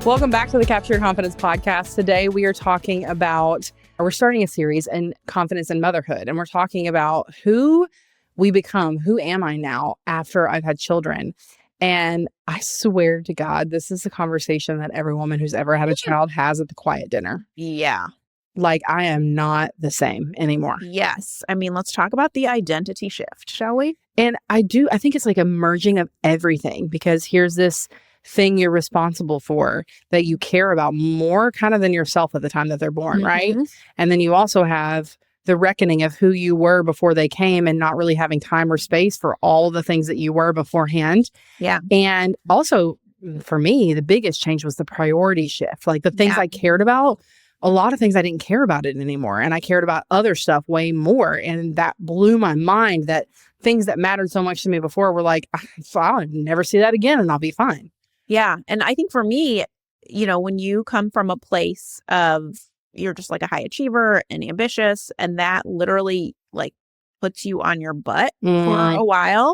Welcome back to the Capture Your Confidence podcast. Today we are talking about, we're starting a series in confidence and motherhood. And we're talking about who we become. Who am I now after I've had children? And I swear to God, this is a conversation that every woman who's ever had a child has at the quiet dinner. Yeah. Like, I am not the same anymore. Yes. I mean, let's talk about the identity shift, shall we? And I think it's like a merging of everything, because here's this thing you're responsible for that you care about more kind of than yourself at the time that they're born, right? And then you also have the reckoning of who you were before they came and not really having time or space for all the things that you were beforehand. Yeah. And also, for me, the biggest change was the priority shift. Like the things I cared about, a lot of things I didn't care about it anymore. And I cared about other stuff way more. And that blew my mind, that things that mattered so much to me before were like, I'll never see that again and I'll be fine. Yeah. And I think for me, you know, when you come from a place of you're just like a high achiever and ambitious, and that literally like puts you on your butt for a while,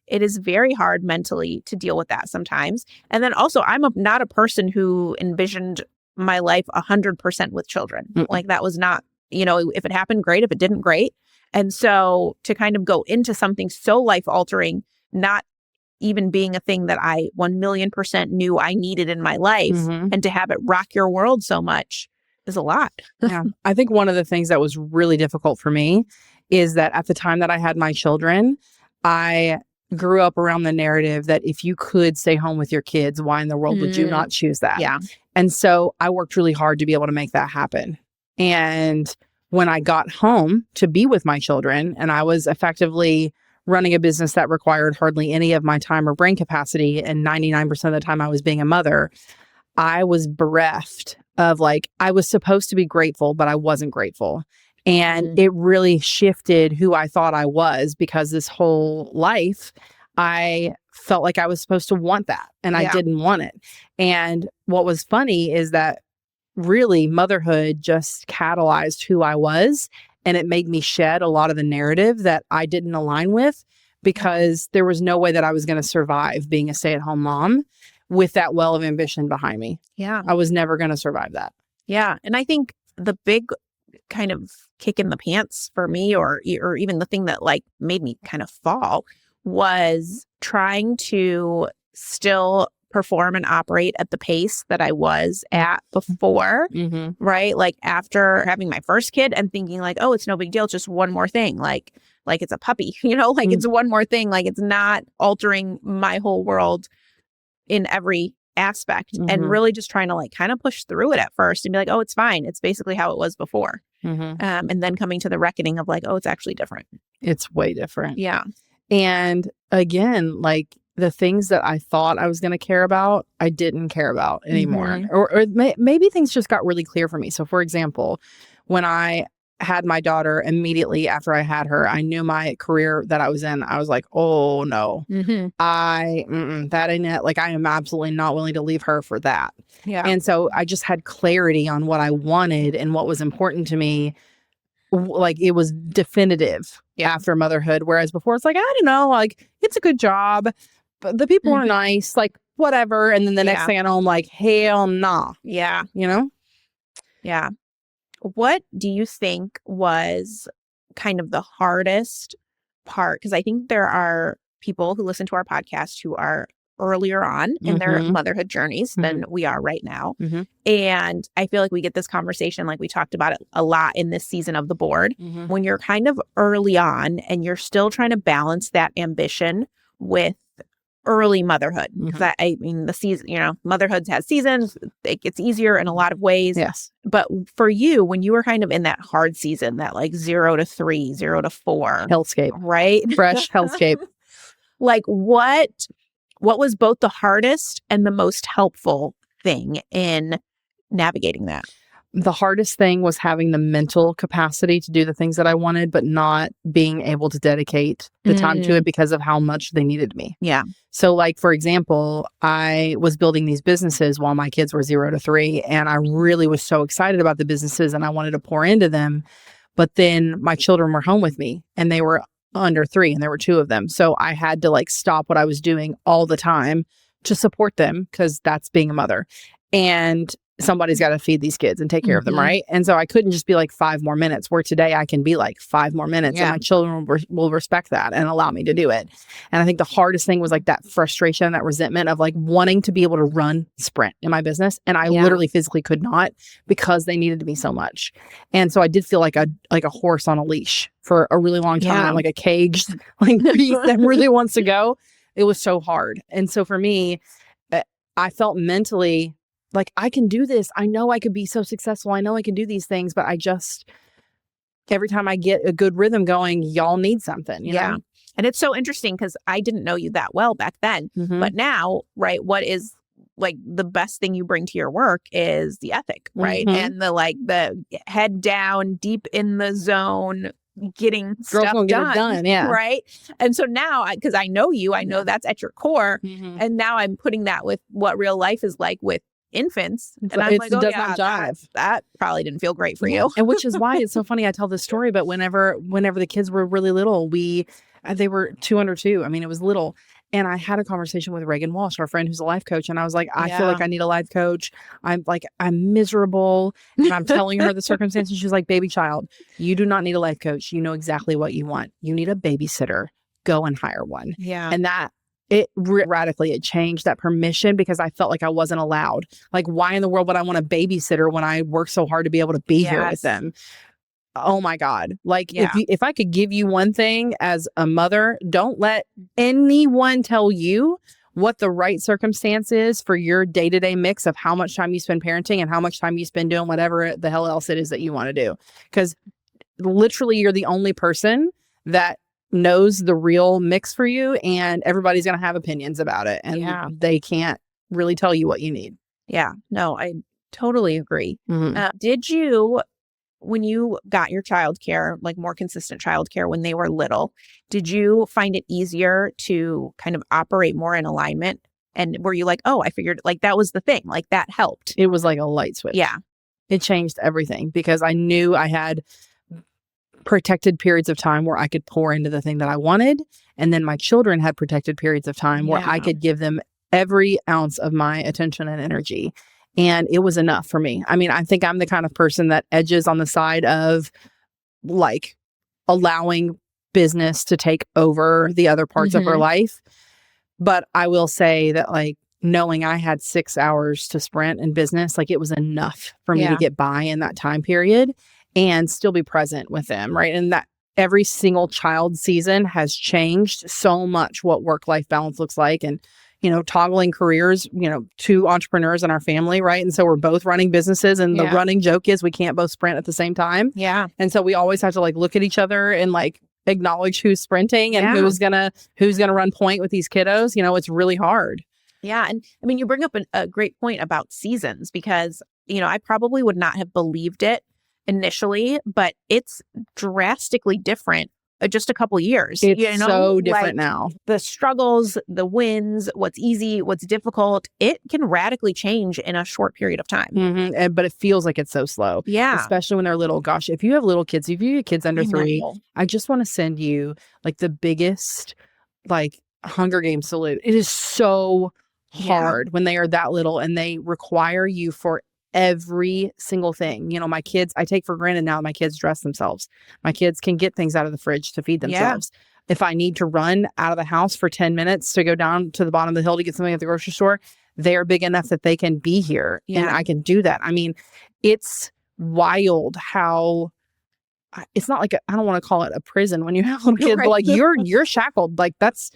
it is very hard mentally to deal with that sometimes. And then also, I'm not a person who envisioned my life 100% with children. Like that was not, you know, if it happened, great. If it didn't, great. And so to kind of go into something so life altering, not even being a thing that I 1,000,000% knew I needed in my life, and to have it rock your world so much is a lot. Yeah. I think one of the things that was really difficult for me is that at the time that I had my children, I grew up around the narrative that if you could stay home with your kids, why in the world would you not choose that? Yeah. And so I worked really hard to be able to make that happen. And when I got home to be with my children, and I was effectively running a business that required hardly any of my time or brain capacity, and 99% of the time I was being a mother, I was bereft of like, I was supposed to be grateful, but I wasn't grateful. And it really shifted who I thought I was, because this whole life, I felt like I was supposed to want that, and I didn't want it. And what was funny is that really motherhood just catalyzed who I was. And it made me shed a lot of the narrative that I didn't align with, because there was no way that I was going to survive being a stay-at-home mom with that well of ambition behind me. Yeah. I was never going to survive that. Yeah. And I think the big kind of kick in the pants for me, or even the thing that like made me kind of fall, was trying to still perform and operate at the pace that I was at before, right? Like after having my first kid and thinking like, oh, it's no big deal. It's just one more thing. Like it's a puppy, you know, like it's one more thing. Like it's not altering my whole world in every aspect, and really just trying to like kind of push through it at first and be like, oh, it's fine. It's basically how it was before. And then coming to the reckoning of like, oh, it's actually different. It's way different. Yeah. And again, like the things that I thought I was going to care about, I didn't care about anymore. Or maybe things just got really clear for me. So for example, when I had my daughter, immediately after I had her, I knew my career that I was in. I was like, oh no, that ain't it. Like I am absolutely not willing to leave her for that. Yeah. And so I just had clarity on what I wanted and what was important to me. Like it was definitive after motherhood. Whereas before it's like, I don't know, like it's a good job, but the people are nice, like whatever. And then the next thing I know, I'm like, hell nah. Yeah. You know? Yeah. What do you think was kind of the hardest part? Because I think there are people who listen to our podcast who are earlier on in their motherhood journeys than we are right now. And I feel like we get this conversation, like we talked about it a lot in this season of The Board, when you're kind of early on and you're still trying to balance that ambition with early motherhood. Because I mean, the season, you know, motherhood has seasons. It gets easier in a lot of ways. Yes. But for you, when you were kind of in that hard season, that like 0 to 3, 0 to 4. Hellscape. Right? Fresh hellscape. Like what was both the hardest and the most helpful thing in navigating that? The hardest thing was having the mental capacity to do the things that I wanted, but not being able to dedicate the time to it because of how much they needed me. Yeah. So like, for example, I was building these businesses while my kids were 0 to 3, and I really was so excited about the businesses and I wanted to pour into them. But then my children were home with me and they were under 3 and there were 2 of them. So I had to like stop what I was doing all the time to support them, because that's being a mother. and somebody's got to feed these kids and take care of them, right? And so I couldn't just be like 5 more minutes, where today I can be like 5 more minutes and my children will respect that and allow me to do it. And I think the hardest thing was like that frustration, that resentment of like wanting to be able to run sprint in my business. And I literally physically could not, because they needed me so much. And so I did feel like a horse on a leash for a really long time, like a caged like beast that really wants to go. It was so hard. And so for me, I felt mentally like, I can do this. I know I could be so successful. I know I can do these things, but I just, every time I get a good rhythm going, y'all need something, you know? And it's so interesting because I didn't know you that well back then, but now, right, what is like the best thing you bring to your work is the ethic, right? And the head down, deep in the zone, getting stuff done, right? And so now, because I know you, I know that's at your core, and now I'm putting that with what real life is like with infants, and I'm like, oh yeah, that probably didn't feel great for you. And which is why it's so funny. I tell this story, but whenever the kids were really little, they were 2 under 2. I mean, it was little. And I had a conversation with Reagan Walsh, our friend who's a life coach. And I was like, I feel like I need a life coach. I'm miserable. And I'm telling her the circumstances. She's like, baby child, you do not need a life coach. You know exactly what you want. You need a babysitter. Go and hire one. And that, it radically, it changed that permission, because I felt like I wasn't allowed. Like, why in the world would I want a babysitter when I work so hard to be able to be here with them? Oh my God. Like, if I could give you one thing as a mother, don't let anyone tell you what the right circumstance is for your day-to-day mix of how much time you spend parenting and how much time you spend doing whatever the hell else it is that you want to do. Because literally, you're the only person that knows the real mix for you, and everybody's going to have opinions about it, and they can't really tell you what you need. No, I totally agree. Did you, when you got your childcare, like more consistent childcare when they were little, did you find it easier to kind of operate more in alignment? And were you like, oh, I figured like that was the thing, like that helped? It was like a light switch. It changed everything, because I knew I had protected periods of time where I could pour into the thing that I wanted. And then my children had protected periods of time where I could give them every ounce of my attention and energy. And it was enough for me. I mean, I think I'm the kind of person that edges on the side of like allowing business to take over the other parts of her life. But I will say that, like, knowing I had 6 hours to sprint in business, like, it was enough for me to get by in that time period and still be present with them, right? And that every single child season has changed so much what work-life balance looks like. And, you know, toggling careers, you know, 2 entrepreneurs in our family, right? And so we're both running businesses, and the running joke is we can't both sprint at the same time. And so we always have to like look at each other and like acknowledge who's sprinting and who's gonna run point with these kiddos. You know, it's really hard. And I mean, you bring up a great point about seasons, because, you know, I probably would not have believed it initially, but it's drastically different just a couple years. It's so different now. The struggles, the wins, what's easy, what's difficult, it can radically change in a short period of time. But it feels like it's so slow. Especially when they're little. Gosh, if you have little kids, if you have kids under 3, I just want to send you like the biggest like Hunger Games salute. It is so hard when they are that little and they require you for every single thing. You know, my kids, I take for granted now my kids dress themselves. My kids can get things out of the fridge to feed themselves. If I need to run out of the house for 10 minutes to go down to the bottom of the hill to get something at the grocery store, they are big enough that they can be here and I can do that. I mean, it's wild how it's not like I don't want to call it a prison when you have little kids, but like you're shackled. Like that's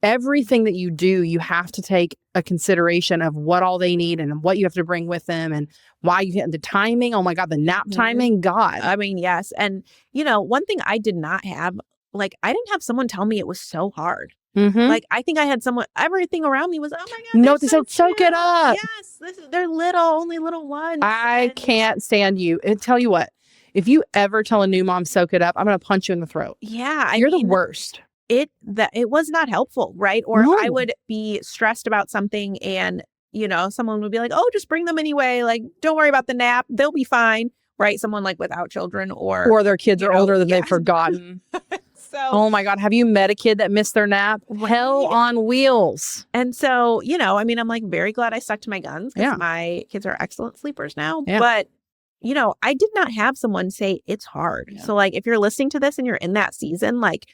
everything that you do, you have to take a consideration of what all they need and what you have to bring with them and why you get the timing. Oh my God, the nap timing. God. I mean, yes. And, you know, one thing I did not have, like, I didn't have someone tell me it was so hard. Like, I think I had everything around me was, oh my God. No, they said, soak it up. Yes. They're little, only little ones. I can't stand you. And tell you what, if you ever tell a new mom, soak it up, I'm going to punch you in the throat. You're the worst. It was not helpful, right? Or I would be stressed about something and, you know, someone would be like, oh, just bring them anyway. Like, don't worry about the nap. They'll be fine, right? Someone like without children or their kids are older than they've forgotten. Oh my God. Have you met a kid that missed their nap? Right. Hell on wheels. And so, I mean, I'm like very glad I stuck to my guns because Yeah. my kids are excellent sleepers now. Yeah. But, I did not have someone say it's hard. Yeah. So like, if you're listening to this and you're in that season, like,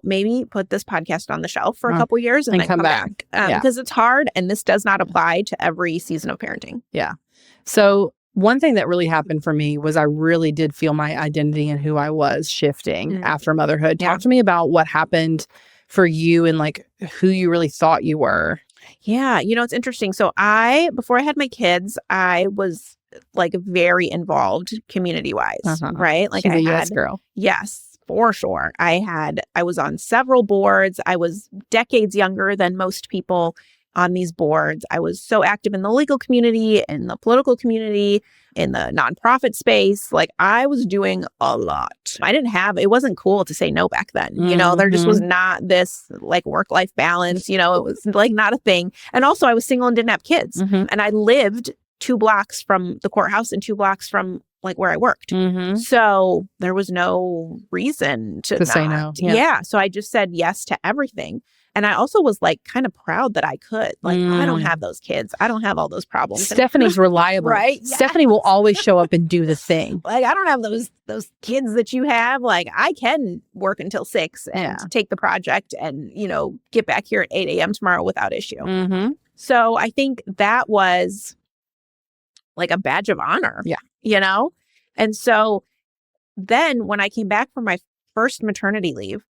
maybe put this podcast on the shelf for a couple years and then come back. Because it's hard and this does not apply to every season of parenting. Yeah. So one thing that really happened for me was I really did feel my identity and who I was shifting after motherhood. Yeah. Talk to me about what happened for you and like who you really thought you were. Yeah. It's interesting. So before I had my kids, I was like very involved community wise, right? Like She's a yes girl. Yes, for sure. I was on several boards. I was decades younger than most people on these boards. I was so active in the legal community, in the political community, in the nonprofit space. Like I was doing a lot. It wasn't cool to say no back then. There just was not this like work-life balance. It was like not a thing. And also I was single and didn't have kids. And I lived 2 blocks from the courthouse and 2 blocks from like where I worked. So there was no reason to say no. Yeah. So I just said yes to everything. And I also was like kind of proud that I could. Like, I don't have those kids. I don't have all those problems. Stephanie's reliable. Right? Yes. Stephanie will always show up and do the thing. Like, I don't have those kids that you have. Like, I can work until 6 and take the project and, get back here at 8 a.m. tomorrow without issue. So I think that was like a badge of honor. Yeah. And so then when I came back from my first maternity leave,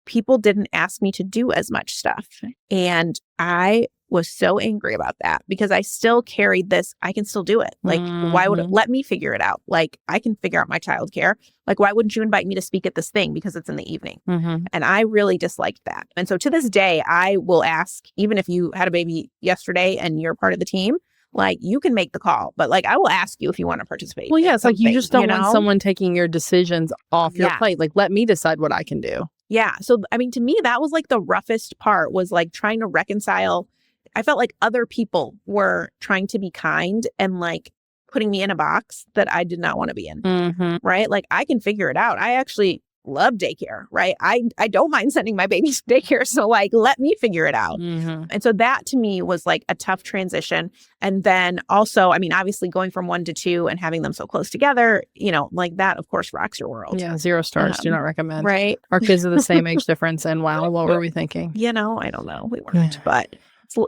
people didn't ask me to do as much stuff. And I was so angry about that because I still carried this. I can still do it. Like, why would it let me figure it out? Like, I can figure out my childcare. Like, why wouldn't you invite me to speak at this thing because it's in the evening? And I really disliked that. And so to this day, I will ask, even if you had a baby yesterday and you're part of the team, like you can make the call, but like I will ask you if you want to participate. Well, yeah, it's like you just don't want someone taking your decisions off your plate. Like, let me decide what I can do. Yeah. So, I mean, to me, that was like the roughest part was like trying to reconcile. I felt like other people were trying to be kind and like putting me in a box that I did not want to be in. Right. Like I can figure it out. I actually love daycare. Right. I don't mind sending my babies to daycare. So like, let me figure it out. And so that to me was like a tough transition. And then also, I mean, obviously going from 1 to 2 and having them so close together, like that, of course, rocks your world. Yeah. 0 stars. Do not recommend. Right. Our kids are the same age difference. And wow, what were we thinking? I don't know. We weren't, but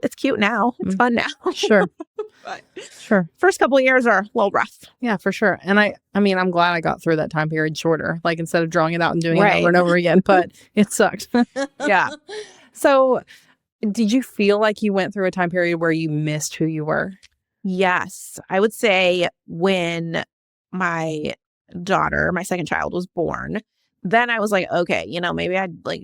it's cute now. It's fun now. Sure. But sure. First couple of years are a little rough. Yeah, for sure. And I mean, I'm glad I got through that time period shorter, like instead of drawing it out and doing it over and over again, but it sucked. Yeah. So did you feel like you went through a time period where you missed who you were? Yes. I would say when my daughter, my second child was born, then I was like, okay, maybe I like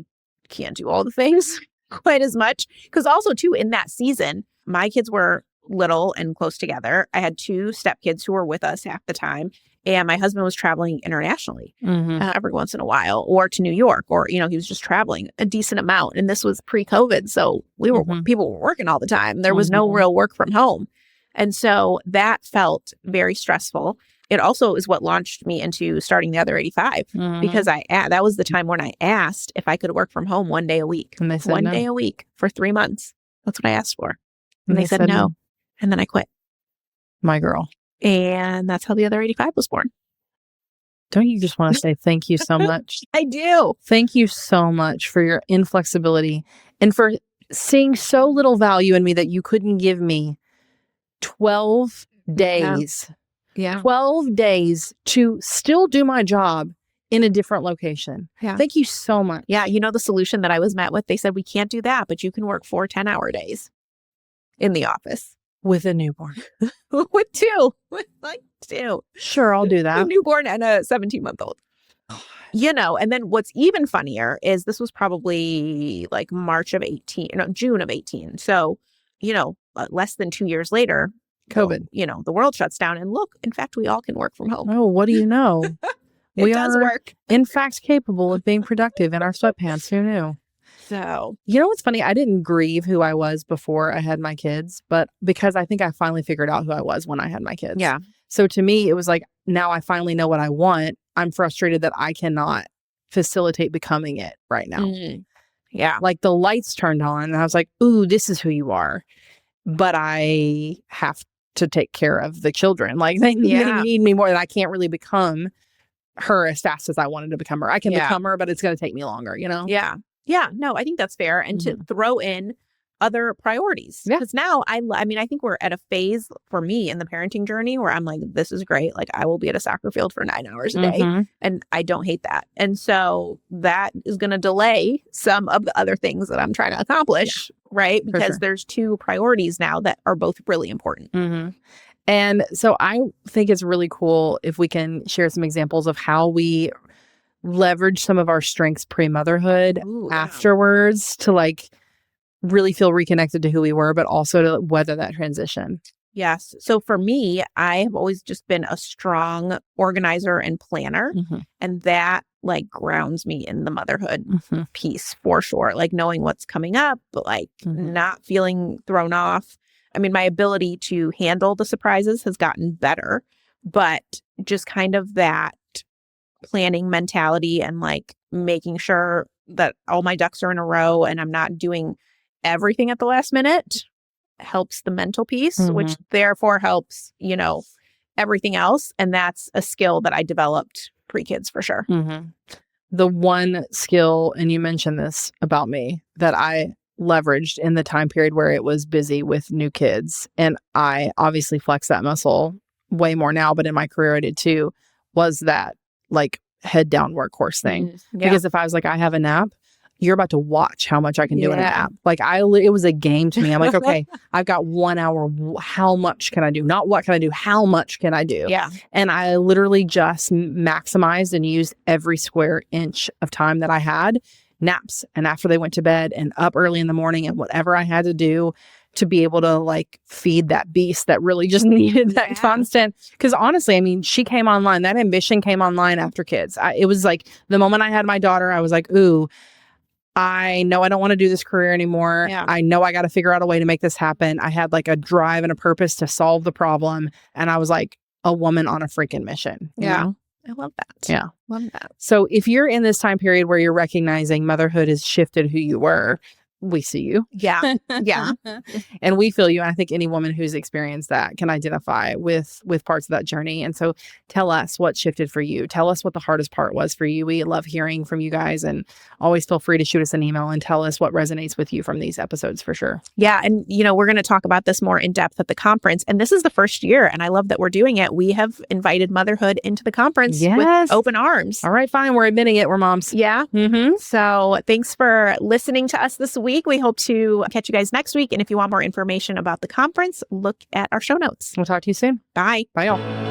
can't do all the things quite as much. Because also too, in that season, my kids were little and close together. I had 2 stepkids who were with us half the time. And my husband was traveling internationally every once in a while or to New York or, he was just traveling a decent amount. And this was pre-COVID. So people were working all the time. There was no real work from home. And so that felt very stressful. It also is what launched me into starting the Other 85 because that was the time when I asked if I could work from home 1 day a week. And they said one no. day a week for 3 months. That's what I asked for. And they said no. And then I quit. My girl. And that's how the Other 85 was born. Don't you just want to say thank you so much? I do. Thank you so much for your inflexibility and for seeing so little value in me that you couldn't give me 12 days. Yeah. 12 days to still do my job in a different location. Yeah. Thank you so much. Yeah. The solution that I was met with, they said, we can't do that, but you can work 4 10-hour days in the office. With a newborn. With 2. With like 2. Sure, I'll do that. A newborn and a 17-month-old. And then what's even funnier is this was probably like June of 18. So, less than 2 years later, COVID. The world shuts down. And look, in fact, we all can work from home. Oh, what do you know? It does work. In fact, capable of being productive in our sweatpants. Who knew? So, what's funny? I didn't grieve who I was before I had my kids, but because I think I finally figured out who I was when I had my kids. Yeah. So to me, it was like, now I finally know what I want. I'm frustrated that I cannot facilitate becoming it right now. Yeah. Like the lights turned on and I was like, ooh, this is who you are. But I have to take care of the children. Like they need me more, and I can't really become her as fast as I wanted to become her. I can become her, but it's going to take me longer, you know? Yeah. Yeah. No, I think that's fair. And to throw in other priorities. Yeah. Because now I mean, I think we're at a phase for me in the parenting journey where I'm like, this is great. Like I will be at a soccer field for 9 hours a day. And I don't hate that. And so that is going to delay some of the other things that I'm trying to accomplish. Right. Because there's two priorities now that are both really important. And so I think it's really cool if we can share some examples of how we leverage some of our strengths pre-motherhood afterwards to like really feel reconnected to who we were, but also to weather that transition. Yes. So for me, I have always just been a strong organizer and planner. And that like grounds me in the motherhood piece for sure. Like knowing what's coming up, but like not feeling thrown off. I mean, my ability to handle the surprises has gotten better, but just kind of that planning mentality and like making sure that all my ducks are in a row and I'm not doing everything at the last minute helps the mental piece, which therefore helps, you know, everything else. And that's a skill that I developed pre-kids for sure. The one skill, and you mentioned this about me, that I leveraged in the time period where it was busy with new kids, and I obviously flex that muscle way more now, but in my career I did too, was that like head down workhorse thing. Because if I was like, I have a nap, you're about to watch how much I can do in a nap. Like it was a game to me. I'm like, okay, I've got 1 hour. How much can I do? Not what can I do? How much can I do? Yeah. And I literally just maximized and used every square inch of time that I had, naps. And after they went to bed and up early in the morning and whatever I had to do to be able to like feed that beast that really just needed that constant. Because honestly, I mean, she came online. That ambition came online after kids. It was like the moment I had my daughter, I was like, ooh, I know I don't want to do this career anymore. Yeah. I know I got to figure out a way to make this happen. I had like a drive and a purpose to solve the problem. And I was like a woman on a freaking mission. You know? I love that. Yeah. Love that. So if you're in this time period where you're recognizing motherhood has shifted who you were, we see you. Yeah. Yeah. And we feel you. And I think any woman who's experienced that can identify with parts of that journey. And so tell us what shifted for you. Tell us what the hardest part was for you. We love hearing from you guys, and always feel free to shoot us an email and tell us what resonates with you from these episodes for sure. Yeah. And, you know, we're going to talk about this more in depth at the conference. And this is the first year. And I love that we're doing it. We have invited motherhood into the conference with open arms. All right, fine. We're admitting it. We're moms. Yeah. So thanks for listening to us this week. We hope to catch you guys next week. And if you want more information about the conference, look at our show notes. We'll talk to you soon. Bye. Bye, y'all.